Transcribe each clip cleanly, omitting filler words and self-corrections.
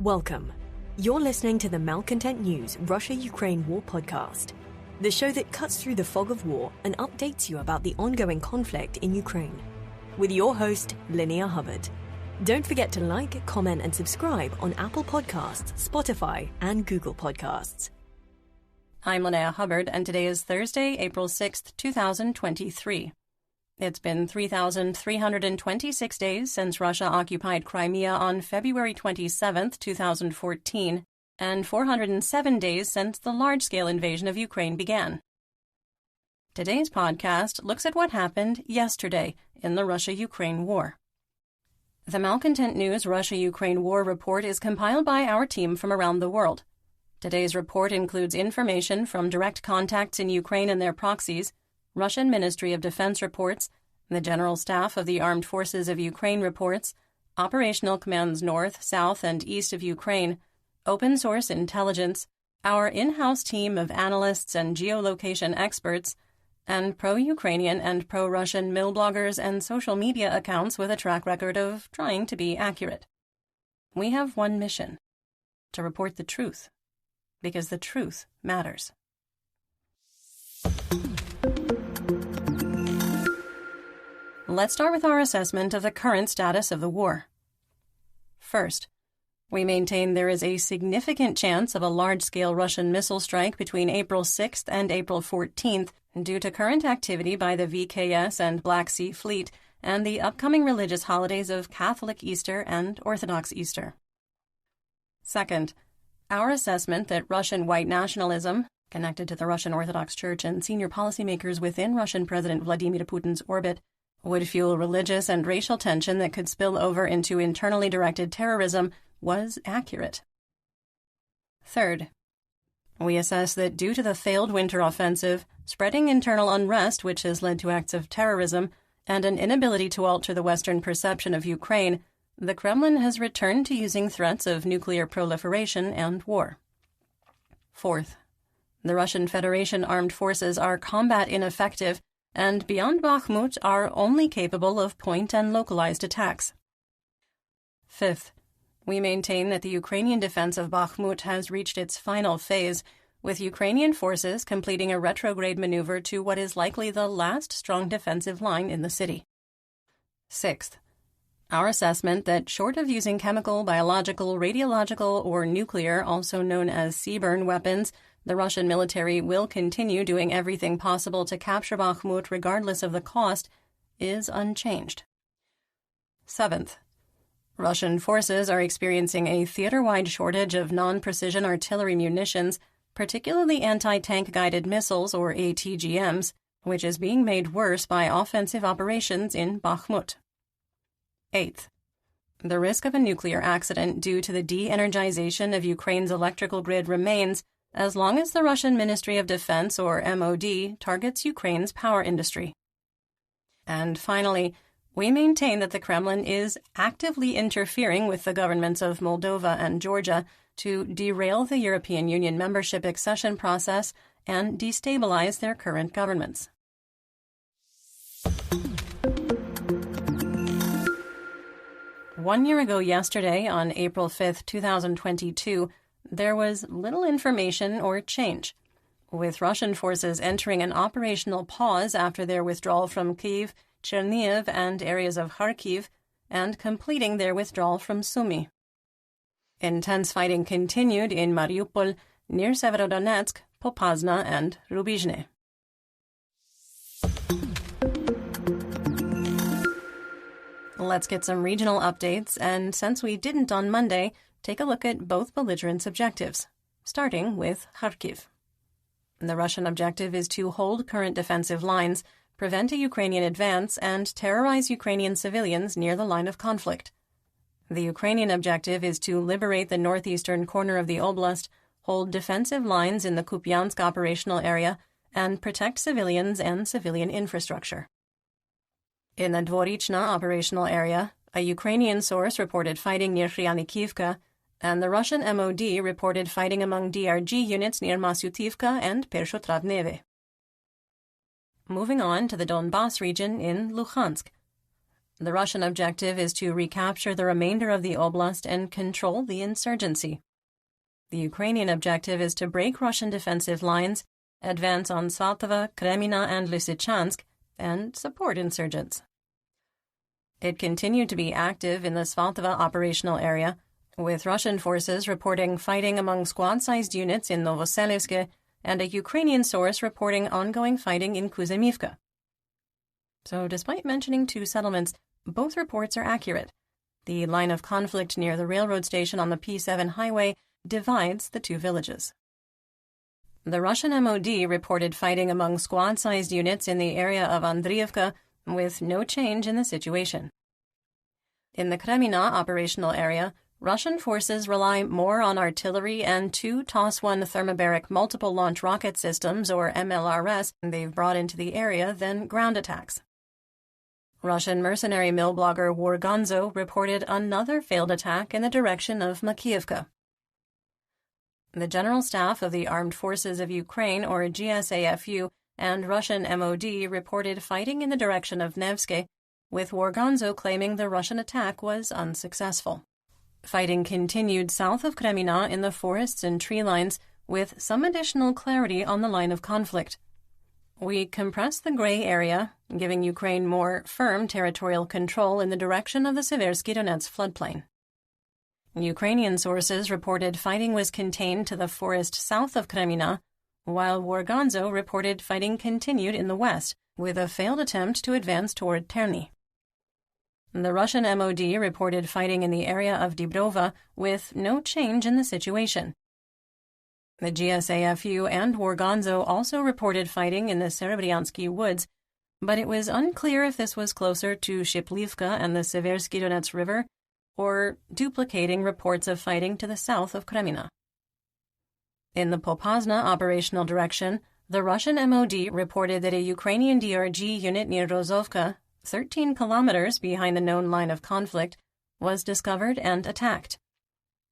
Welcome. You're listening to the Malcontent News Russia-Ukraine War podcast, the show that cuts through the fog of war and updates you about the ongoing conflict in Ukraine. With your host, Linnea Hubbard. Don't forget to like, comment, and subscribe on Apple Podcasts, Spotify, and Google Podcasts. I'm Linnea Hubbard, and today is Thursday, April 6th, 2023. It's been 3,326 days since Russia occupied Crimea on February 27, 2014, and 407 days since the large-scale invasion of Ukraine began. Today's podcast looks at what happened yesterday in the Russia-Ukraine war. The Malcontent News Russia-Ukraine War report is compiled by our team from around the world. Today's report includes information from direct contacts in Ukraine and their proxies, Russian Ministry of Defense reports, the General Staff of the Armed Forces of Ukraine reports, operational commands north, south, and east of Ukraine, open source intelligence, our in-house team of analysts and geolocation experts, and pro-Ukrainian and pro-Russian mill bloggers and social media accounts with a track record of trying to be accurate. We have one mission: to report the truth, because the truth matters. Let's start with our assessment of the current status of the war. First, we maintain there is a significant chance of a large-scale Russian missile strike between April 6th and April 14th due to current activity by the VKS and Black Sea Fleet and the upcoming religious holidays of Catholic Easter and Orthodox Easter. Second, our assessment that Russian white nationalism, connected to the Russian Orthodox Church and senior policymakers within Russian President Vladimir Putin's orbit, would fuel religious and racial tension that could spill over into internally directed terrorism was accurate. Third, we assess that due to the failed winter offensive, spreading internal unrest which has led to acts of terrorism, and an inability to alter the Western perception of Ukraine, the Kremlin has returned to using threats of nuclear proliferation and war. Fourth, the Russian Federation armed forces are combat ineffective and beyond Bakhmut are only capable of point and localized attacks. Fifth, we maintain that the Ukrainian defense of Bakhmut has reached its final phase, with Ukrainian forces completing a retrograde maneuver to what is likely the last strong defensive line in the city. Sixth, our assessment that short of using chemical, biological, radiological, or nuclear, also known as CBRN weapons, the Russian military will continue doing everything possible to capture Bakhmut regardless of the cost, is unchanged. Seventh, Russian forces are experiencing a theater-wide shortage of non-precision artillery munitions, particularly anti-tank guided missiles or ATGMs, which is being made worse by offensive operations in Bakhmut. Eighth, the risk of a nuclear accident due to the de-energization of Ukraine's electrical grid remains as long as the Russian Ministry of Defense, or MOD, targets Ukraine's power industry. And finally, we maintain that the Kremlin is actively interfering with the governments of Moldova and Georgia to derail the European Union membership accession process and destabilize their current governments. One year ago yesterday, on April 5th, 2022, there was little information or change, with Russian forces entering an operational pause after their withdrawal from Kyiv, Chernihiv, and areas of Kharkiv, and completing their withdrawal from Sumy. Intense fighting continued in Mariupol, near Severodonetsk, Popasna, and Rubizhne. Let's get some regional updates, and since we didn't on Monday, take a look at both belligerents' objectives, starting with Kharkiv. The Russian objective is to hold current defensive lines, prevent a Ukrainian advance, and terrorize Ukrainian civilians near the line of conflict. The Ukrainian objective is to liberate the northeastern corner of the oblast, hold defensive lines in the Kupiansk operational area, and protect civilians and civilian infrastructure. In the Dvorichna operational area, a Ukrainian source reported fighting near Khrianikivka, and the Russian MOD reported fighting among DRG units near Masyutivka and Pershotravneve. Moving on to the Donbas region in Luhansk. The Russian objective is to recapture the remainder of the oblast and control the insurgency. The Ukrainian objective is to break Russian defensive lines, advance on Svatova, Kremina, and Lysychansk, and support insurgents. It continued to be active in the Svatova operational area, with Russian forces reporting fighting among squad-sized units in Novoselivsk and a Ukrainian source reporting ongoing fighting in Kuzymivka. So despite mentioning two settlements, both reports are accurate. The line of conflict near the railroad station on the P7 highway divides the two villages. The Russian MOD reported fighting among squad-sized units in the area of Andriivka, with no change in the situation. In the Kremina operational area, Russian forces rely more on artillery and two TOS-1 thermobaric multiple launch rocket systems, or MLRS, they've brought into the area than ground attacks. Russian mercenary mill blogger Wargonzo reported another failed attack in the direction of Makiivka. The General Staff of the Armed Forces of Ukraine, or GSAFU, and Russian MOD reported fighting in the direction of Nevsky, with Wargonzo claiming the Russian attack was unsuccessful. Fighting continued south of Kremina in the forests and tree lines, with some additional clarity on the line of conflict. We compressed the gray area, giving Ukraine more firm territorial control in the direction of the Seversky Donets floodplain. Ukrainian sources reported fighting was contained to the forest south of Kremina, while Wargonzo reported fighting continued in the west, with a failed attempt to advance toward Terny. The Russian MOD reported fighting in the area of Dibrova, with no change in the situation. The GSAFU and Wargonzo also reported fighting in the Serebryansky woods, but it was unclear if this was closer to Shiplivka and the Seversky Donets River, or duplicating reports of fighting to the south of Kremina. In the Popasna operational direction, the Russian MOD reported that a Ukrainian DRG unit near Rozovka, 13 kilometers behind the known line of conflict, was discovered and attacked.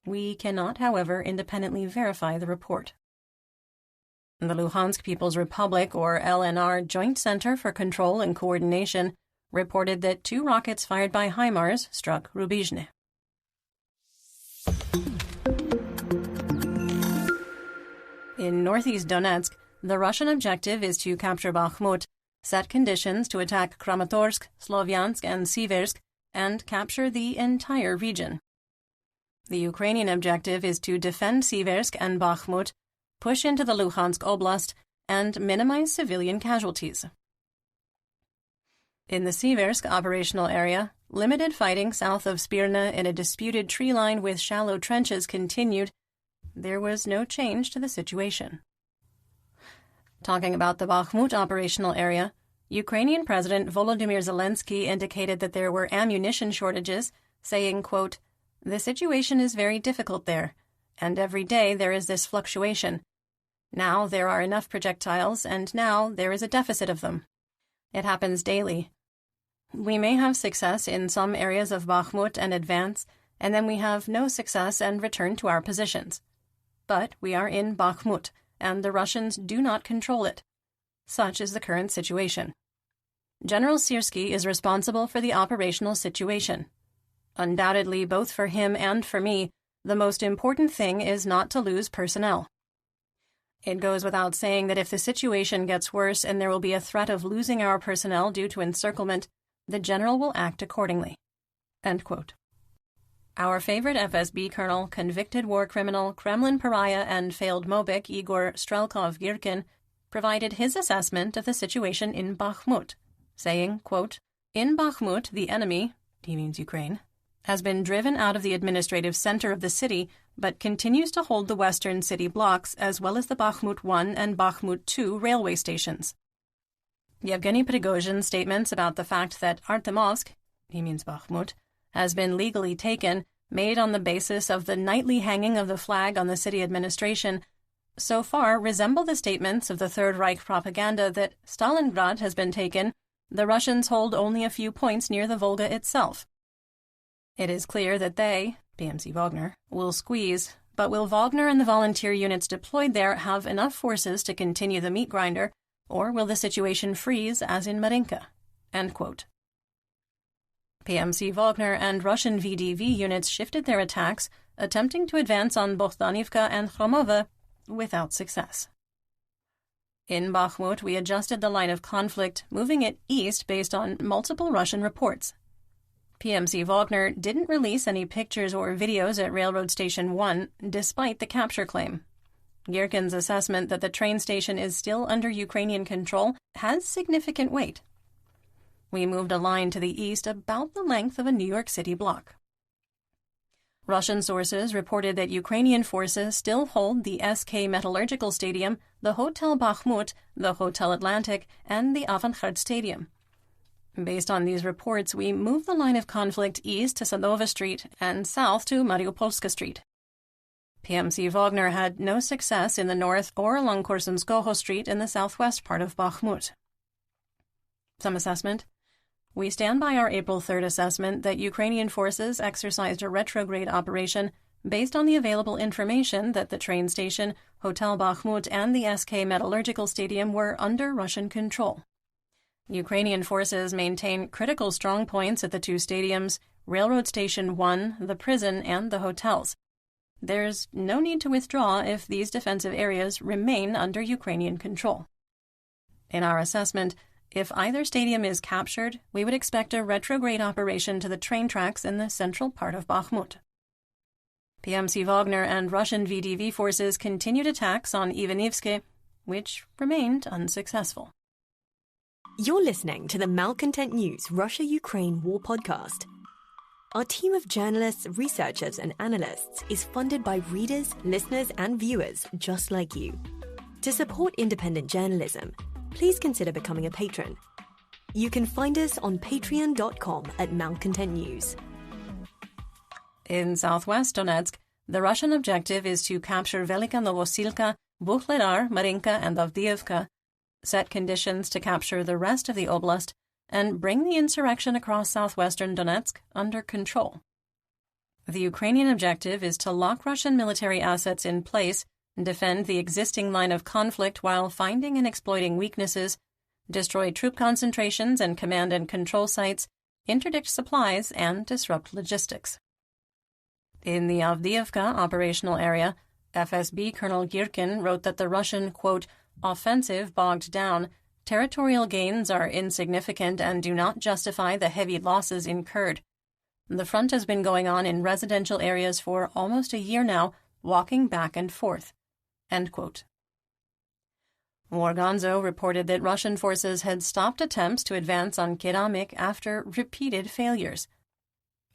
We cannot, however, independently verify the report. The Luhansk People's Republic, or LNR, Joint Center for Control and Coordination, reported that 2 rockets fired by HIMARS struck Rubizhne. In northeast Donetsk, the Russian objective is to capture Bakhmut, set conditions to attack Kramatorsk, Slovyansk, and Siversk, and capture the entire region. The Ukrainian objective is to defend Siversk and Bakhmut, push into the Luhansk Oblast, and minimize civilian casualties. In the Siversk operational area, limited fighting south of Spirna in a disputed tree line with shallow trenches continued. There was no change to the situation. Talking about the Bakhmut operational area, Ukrainian President Volodymyr Zelensky indicated that there were ammunition shortages, saying, quote, "The situation is very difficult there, and every day there is this fluctuation. Now there are enough projectiles, and now there is a deficit of them. It happens daily. We may have success in some areas of Bakhmut and advance, and then we have no success and return to our positions. But we are in Bakhmut, and the Russians do not control it. Such is the current situation. General Syrski is responsible for the operational situation. Undoubtedly, both for him and for me, the most important thing is not to lose personnel. It goes without saying that if the situation gets worse and there will be a threat of losing our personnel due to encirclement, the general will act accordingly." End quote. Our favorite FSB colonel, convicted war criminal, Kremlin pariah, and failed Mobik Igor Strelkov-Girkin provided his assessment of the situation in Bakhmut, saying, quote, "In Bakhmut, the enemy," he means Ukraine, "has been driven out of the administrative center of the city, but continues to hold the western city blocks as well as the Bakhmut 1 and Bakhmut 2 railway stations." Yevgeny Prigozhin's statements about the fact that Artemovsk, he means Bakhmut, has been legally taken, made on the basis of the nightly hanging of the flag on the city administration, so far resemble the statements of the Third Reich propaganda that Stalingrad has been taken, the Russians hold only a few points near the Volga itself. It is clear that they, PMC Wagner, will squeeze, but will Wagner and the volunteer units deployed there have enough forces to continue the meat grinder, or will the situation freeze as in Marinka? End quote. PMC Wagner and Russian VDV units shifted their attacks, attempting to advance on Bohdanivka and Khromove, without success. In Bakhmut, we adjusted the line of conflict, moving it east based on multiple Russian reports. PMC Wagner didn't release any pictures or videos at Railroad Station 1, despite the capture claim. Girkin's assessment that the train station is still under Ukrainian control has significant weight. We moved a line to the east about the length of a New York City block. Russian sources reported that Ukrainian forces still hold the SK Metallurgical Stadium, the Hotel Bakhmut, the Hotel Atlantic, and the Avangard Stadium. Based on these reports, we moved the line of conflict east to Sadova Street and south to Mariupolska Street. PMC Wagner had no success in the north or along Korsunskoho Street in the southwest part of Bakhmut. Some assessment. We stand by our April 3rd assessment that Ukrainian forces exercised a retrograde operation based on the available information that the train station, Hotel Bakhmut, and the SK Metallurgical Stadium were under Russian control. Ukrainian forces maintain critical strong points at the two stadiums, Railroad Station 1, the prison, and the hotels. There's no need to withdraw if these defensive areas remain under Ukrainian control. In our assessment, if either stadium is captured, we would expect a retrograde operation to the train tracks in the central part of Bakhmut. PMC Wagner and Russian VDV forces continued attacks on Ivanivske, which remained unsuccessful. You're listening to the Malcontent News Russia-Ukraine War podcast. Our team of journalists, researchers, and analysts is funded by readers, listeners, and viewers just like you. To support independent journalism, please consider becoming a patron. You can find us on patreon.com/Malcontent News. In southwest Donetsk, the Russian objective is to capture Velika Novosilka, Vuhledar, Marinka, and Avdiivka, set conditions to capture the rest of the oblast, and bring the insurrection across southwestern Donetsk under control. The Ukrainian objective is to lock Russian military assets in place, defend the existing line of conflict while finding and exploiting weaknesses, destroy troop concentrations and command and control sites, interdict supplies, and disrupt logistics. In the Avdiivka operational area, FSB Colonel Girkin wrote that the Russian, quote, offensive bogged down, territorial gains are insignificant and do not justify the heavy losses incurred. The front has been going on in residential areas for almost a year now, walking back and forth. End quote. Wargonzo reported that Russian forces had stopped attempts to advance on Keramik after repeated failures.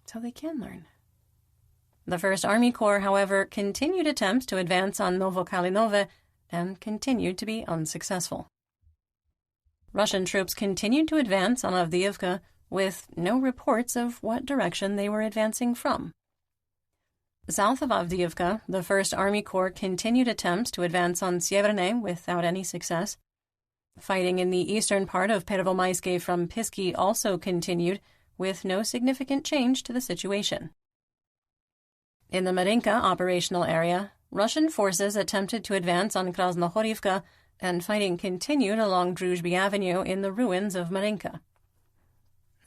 So they can learn. The 1st Army Corps, however, continued attempts to advance on Novokalinove and continued to be unsuccessful. Russian troops continued to advance on Avdiivka with no reports of what direction they were advancing from. South of Avdiivka, the 1st Army Corps continued attempts to advance on Sieverne without any success. Fighting in the eastern part of Pervomayske from Pisky also continued, with no significant change to the situation. In the Marinka operational area, Russian forces attempted to advance on Krasnohorivka, and fighting continued along Druzhby Avenue in the ruins of Marinka.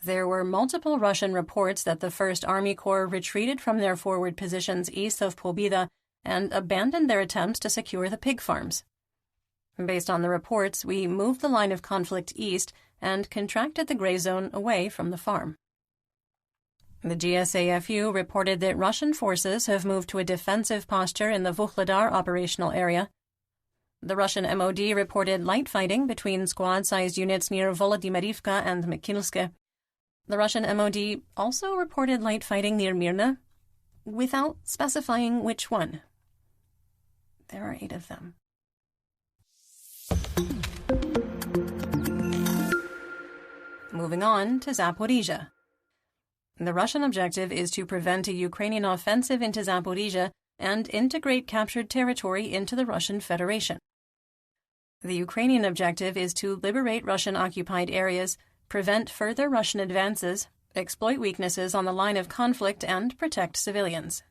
There were multiple Russian reports that the 1st Army Corps retreated from their forward positions east of Pobeda and abandoned their attempts to secure the pig farms. Based on the reports, we moved the line of conflict east and contracted the gray zone away from the farm. The GSAFU reported that Russian forces have moved to a defensive posture in the Vuhledar operational area. The Russian MOD reported light fighting between squad-sized units near Volodymyrivka and Mikilske. The Russian MOD also reported light fighting near Mirna, without specifying which one. There are 8 of them. Moving on to Zaporizhia. The Russian objective is to prevent a Ukrainian offensive into Zaporizhia and integrate captured territory into the Russian Federation. The Ukrainian objective is to liberate Russian-occupied areas, prevent further Russian advances, exploit weaknesses on the line of conflict, and protect civilians.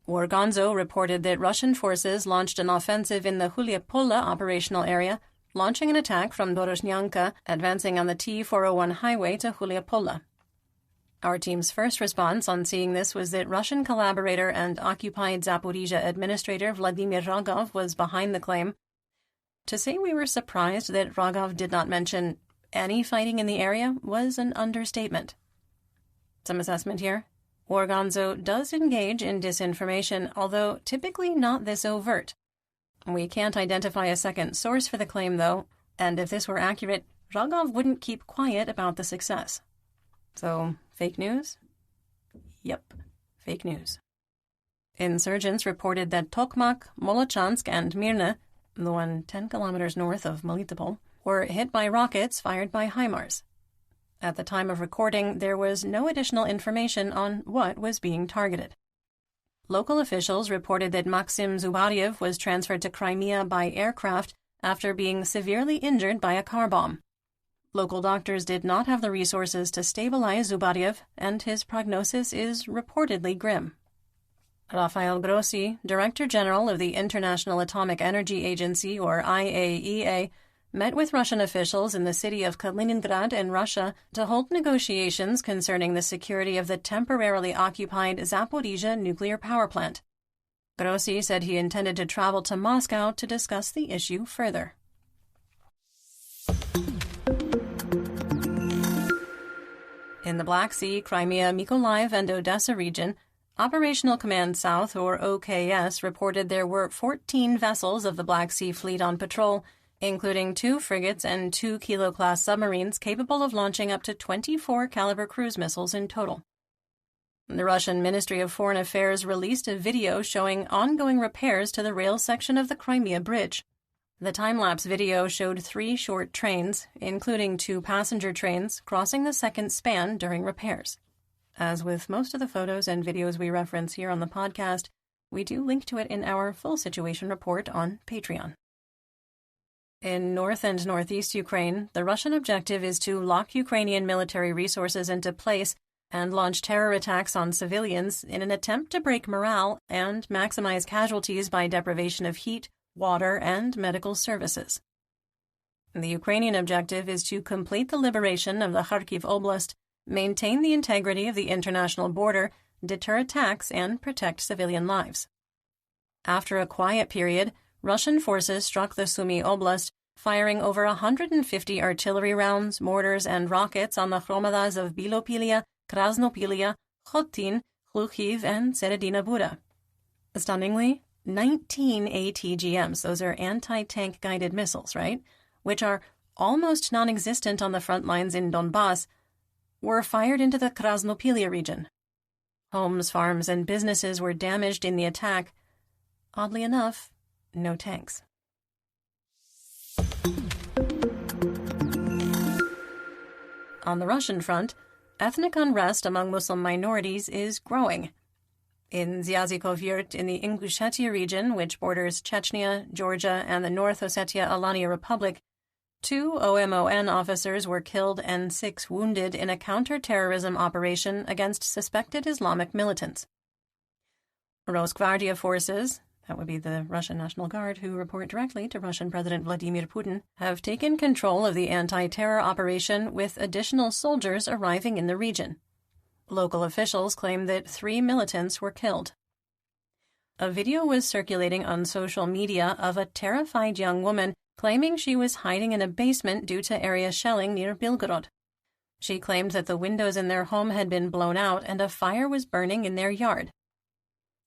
Wargonzo reported that Russian forces launched an offensive in the Huliapola operational area, launching an attack from Dorozhnyanka, advancing on the T-401 highway to Huliapola. Our team's first response on seeing this was that Russian collaborator and occupied Zaporizhzhia administrator Vladimir Rogov was behind the claim. To say we were surprised that Rogov did not mention any fighting in the area was an understatement. Some assessment here. Organzo does engage in disinformation, although typically not this overt. We can't identify a second source for the claim, though, and if this were accurate, Rogov wouldn't keep quiet about the success. So, fake news? Yep, fake news. Insurgents reported that Tokmak, Molochansk, and Mirna, the one 10 kilometers north of Melitopol, were hit by rockets fired by HIMARS. At the time of recording, there was no additional information on what was being targeted. Local officials reported that Maxim Zubaryev was transferred to Crimea by aircraft after being severely injured by a car bomb. Local doctors did not have the resources to stabilize Zubaryev, and his prognosis is reportedly grim. Rafael Grossi, Director General of the International Atomic Energy Agency, or IAEA, met with Russian officials in the city of Kaliningrad in Russia to hold negotiations concerning the security of the temporarily occupied Zaporizhzhia nuclear power plant. Grossi said he intended to travel to Moscow to discuss the issue further. In the Black Sea, Crimea, Mykolaiv, and Odessa region, Operational Command South, or OKS, reported there were 14 vessels of the Black Sea Fleet on patrol, including 2 frigates and 2 Kilo-class submarines capable of launching up to 24-caliber cruise missiles in total. The Russian Ministry of Foreign Affairs released a video showing ongoing repairs to the rail section of the Crimea Bridge. The time-lapse video showed 3 short trains, including 2 passenger trains, crossing the second span during repairs. As with most of the photos and videos we reference here on the podcast, we do link to it in our full situation report on Patreon. In north and northeast Ukraine, the Russian objective is to lock Ukrainian military resources into place and launch terror attacks on civilians in an attempt to break morale and maximize casualties by deprivation of heat, water, and medical services. The Ukrainian objective is to complete the liberation of the Kharkiv Oblast, maintain the integrity of the international border, deter attacks, and protect civilian lives. After a quiet period, Russian forces struck the Sumy Oblast, firing over 150 artillery rounds, mortars, and rockets on the hromadas of Bilopilia, Krasnopilia, Khotin, Khlukhiv, and Seredina Buda. Stunningly, 19 ATGMs, those are anti-tank guided missiles, right, which are almost non-existent on the front lines in Donbass, were fired into the Krasnopilia region. Homes, farms, and businesses were damaged in the attack. Oddly enough, no tanks. On the Russian front, ethnic unrest among Muslim minorities is growing. In Zyazikov Yurt in the Ingushetia region, which borders Chechnya, Georgia, and the North Ossetia-Alania Republic, 2 OMON officers were killed and 6 wounded in a counter-terrorism operation against suspected Islamic militants. Rosgvardia forces, that would be the Russian National Guard who report directly to Russian President Vladimir Putin, have taken control of the anti-terror operation with additional soldiers arriving in the region. Local officials claim that 3 militants were killed. A video was circulating on social media of a terrified young woman claiming she was hiding in a basement due to area shelling near Belgorod. She claimed that the windows in their home had been blown out and a fire was burning in their yard.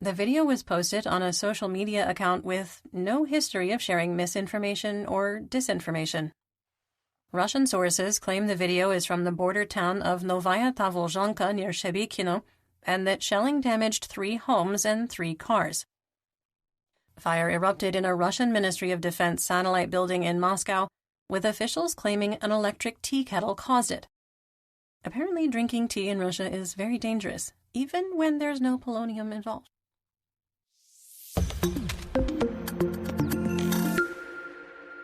The video was posted on a social media account with no history of sharing misinformation or disinformation. Russian sources claim the video is from the border town of Novaya Tavolzhanka near Shebekino, and that shelling damaged 3 homes and 3 cars. Fire erupted in a Russian Ministry of Defense satellite building in Moscow, with officials claiming an electric tea kettle caused it. Apparently, drinking tea in Russia is very dangerous, even when there's no polonium involved.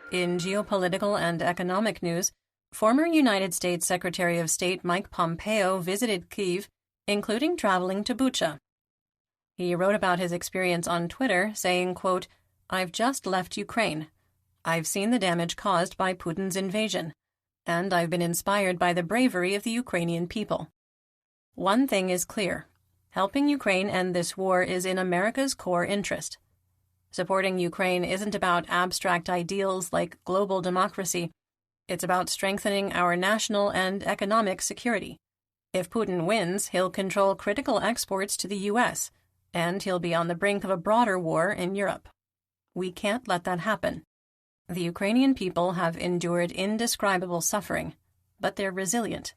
In geopolitical and economic news, former United States Secretary of State Mike Pompeo visited Kyiv, including traveling to Bucha. He wrote about his experience on Twitter, saying, quote, "I've just left Ukraine. I've seen the damage caused by Putin's invasion, and I've been inspired by the bravery of the Ukrainian people. One thing is clear. Helping Ukraine end this war is in America's core interest. Supporting Ukraine isn't about abstract ideals like global democracy. It's about strengthening our national and economic security. If Putin wins, he'll control critical exports to the U.S., and he'll be on the brink of a broader war in Europe. We can't let that happen. The Ukrainian people have endured indescribable suffering, but they're resilient.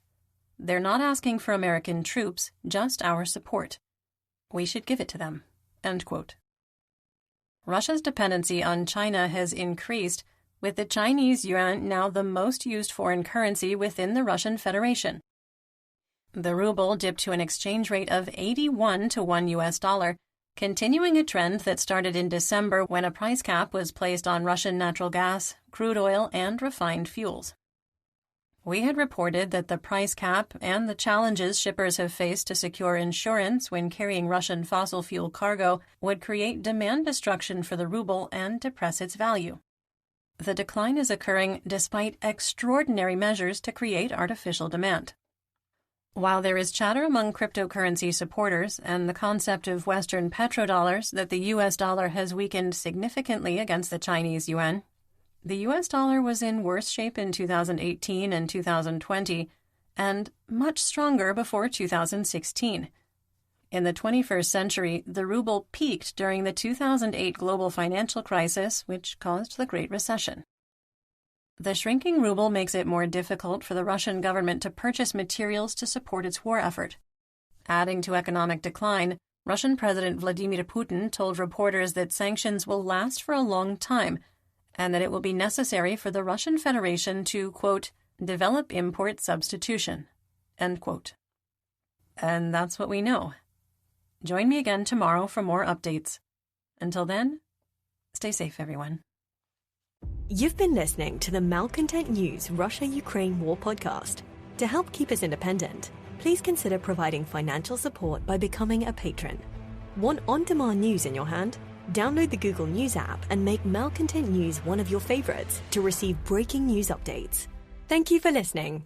They're not asking for American troops, just our support. We should give it to them." End quote. Russia's dependency on China has increased, with the Chinese yuan now the most used foreign currency within the Russian Federation. The ruble dipped to an exchange rate of 81 to $1, continuing a trend that started in December when a price cap was placed on Russian natural gas, crude oil, and refined fuels. We had reported that the price cap and the challenges shippers have faced to secure insurance when carrying Russian fossil fuel cargo would create demand destruction for the ruble and depress its value. The decline is occurring despite extraordinary measures to create artificial demand. While there is chatter among cryptocurrency supporters and the concept of Western petrodollars that the U.S. dollar has weakened significantly against the Chinese yuan, the U.S. dollar was in worse shape in 2018 and 2020, and much stronger before 2016. In the 21st century, the ruble peaked during the 2008 global financial crisis, which caused the Great Recession. The shrinking ruble makes it more difficult for the Russian government to purchase materials to support its war effort. Adding to economic decline, Russian President Vladimir Putin told reporters that sanctions will last for a long time and that it will be necessary for the Russian Federation to, quote, develop import substitution, end quote. And that's what we know. Join me again tomorrow for more updates. Until then, stay safe, everyone. You've been listening to the Malcontent News Russia-Ukraine War podcast. To help keep us independent, please consider providing financial support by becoming a patron. Want on-demand news in your hand? Download the Google News app and make Malcontent News one of your favorites to receive breaking news updates. Thank you for listening.